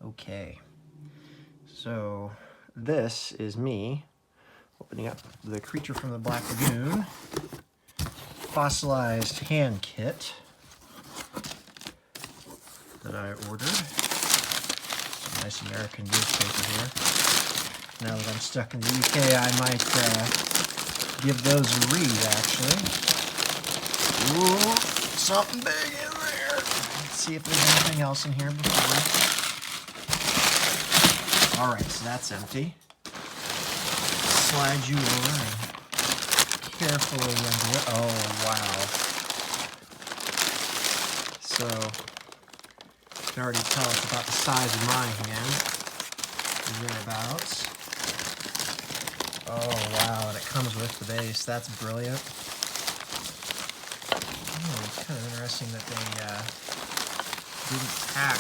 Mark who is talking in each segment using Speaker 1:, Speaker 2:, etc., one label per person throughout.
Speaker 1: Okay, so this is me opening up the Creature from the Black Lagoon fossilized hand kit that I ordered. Some nice American newspaper here. Now that I'm stuck in the UK, I might give those a read, actually. Ooh, something big in there. Let's see if there's anything else in here before. All right, so that's empty. Slide you over and carefully into it. Oh, wow. So, you can already tell it's about the size of my hand. Thereabouts. Oh, wow, and it comes with the base. That's brilliant. Oh, it's kind of interesting that they didn't pack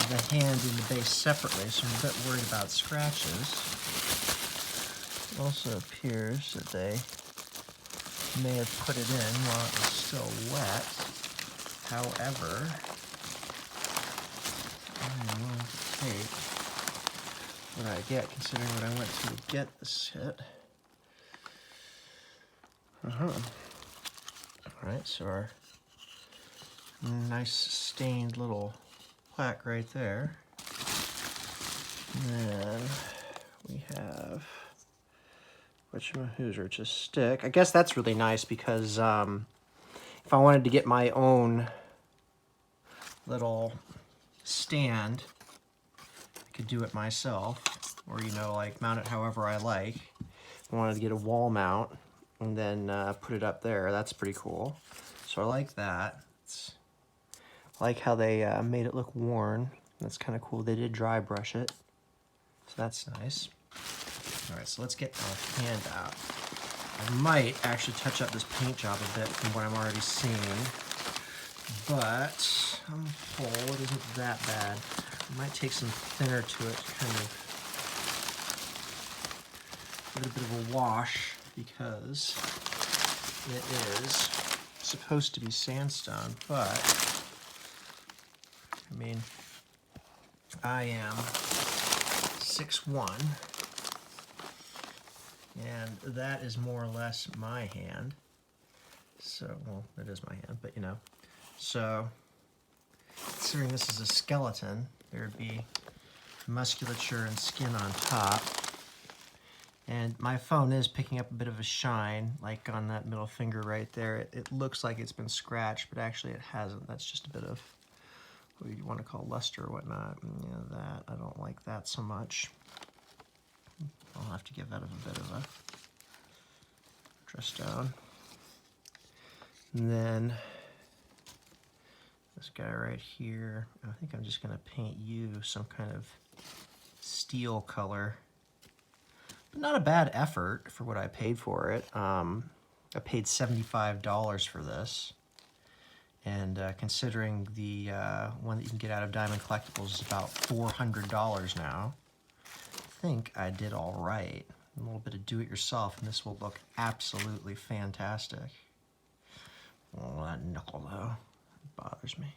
Speaker 1: the hand and the base separately, so I'm a bit worried about scratches. It also appears that they may have put it in while it was still wet. However, I'm willing to take what I get, considering what I went to get this kit. Alright, so our nice stained little plaque right there. And then we have whatchamahoozer, just stick. I guess that's really nice because if I wanted to get my own little stand, I could do it myself, or like mount it however I like. If I wanted to get a wall mount and then put it up there, that's pretty cool. So I like that. I like how they made it look worn. That's kind of cool. They did dry brush it, so that's nice. All right, so let's get our hand out. I might actually touch up this paint job a bit from what I'm already seeing, but on the whole, it isn't that bad. I might take some thinner to it to kind of give it a bit of a wash, because it is supposed to be sandstone, but I mean, I am 6'1", and that is more or less my hand. So, well, it is my hand, but So, considering this is a skeleton, there would be musculature and skin on top. And my phone is picking up a bit of a shine, like on that middle finger right there. It looks like it's been scratched, but actually it hasn't. That's just a bit of what you want to call luster or whatnot. Yeah, that, I don't like that so much. I'll have to give that a bit of a dress down. And then this guy right here, I think I'm just going to paint you some kind of steel color. But not a bad effort for what I paid for it. I paid $75 for this. And considering the one that you can get out of Diamond Collectibles is about $400 now, I think I did all right. A little bit of do-it-yourself, and this will look absolutely fantastic. Oh, that knuckle, though, bothers me.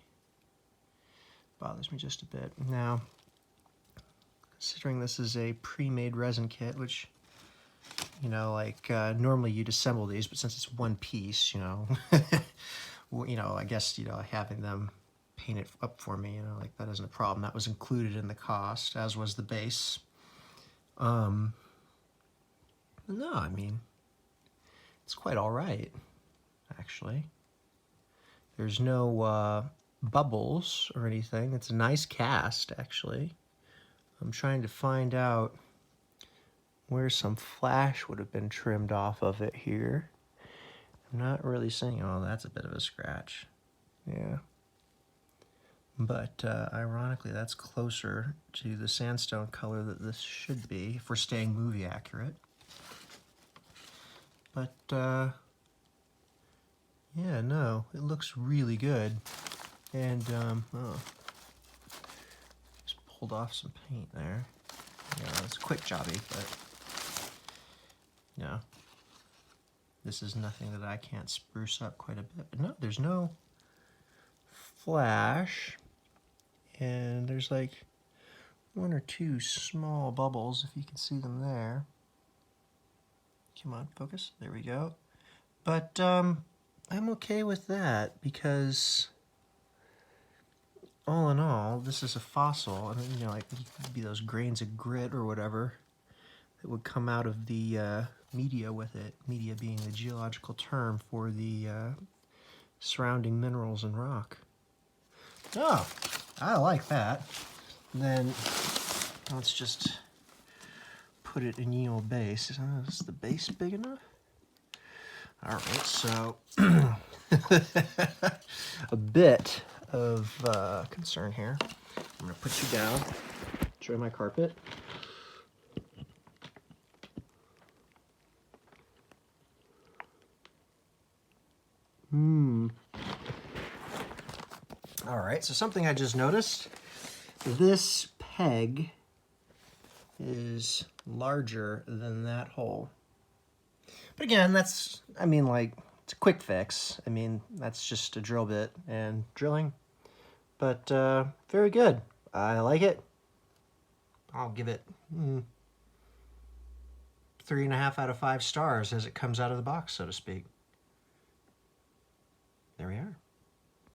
Speaker 1: Bothers me just a bit. Now, considering this is a pre-made resin kit, which, normally you'd assemble these, but since it's one piece, I guess, having them paint it up for me, like that isn't a problem. That was included in the cost, as was the base. No, I mean, it's quite all right, actually. There's no bubbles or anything. It's a nice cast, actually. I'm trying to find out where some flash would have been trimmed off of it here. I'm not really seeing, oh, that's a bit of a scratch. Yeah. But ironically, that's closer to the sandstone color that this should be, if we're staying movie accurate. But, yeah, no, it looks really good. And, oh, just pulled off some paint there. Yeah, it's a quick jobby, but, this is nothing that I can't spruce up quite a bit. But no, there's no flash. and there's like 1 or 2 small bubbles, if you can see them there. Come on, focus. There we go. But I'm okay with that because all in all, this is a fossil. I mean, you know, like it could be those grains of grit or whatever that would come out of the media with it. Media being the geological term for the surrounding minerals and rock. Oh, I like that. And then let's just put it in ye old base. Is the base big enough? All right, so a bit of concern here. I'm gonna put you down, dry my carpet. All right, so something I just noticed, this peg is larger than that hole. But again, that's, I mean, like, it's a quick fix. I mean, that's just a drill bit and drilling. But very good. I like it. I'll give it 3.5 out of 5 stars as it comes out of the box, so to speak.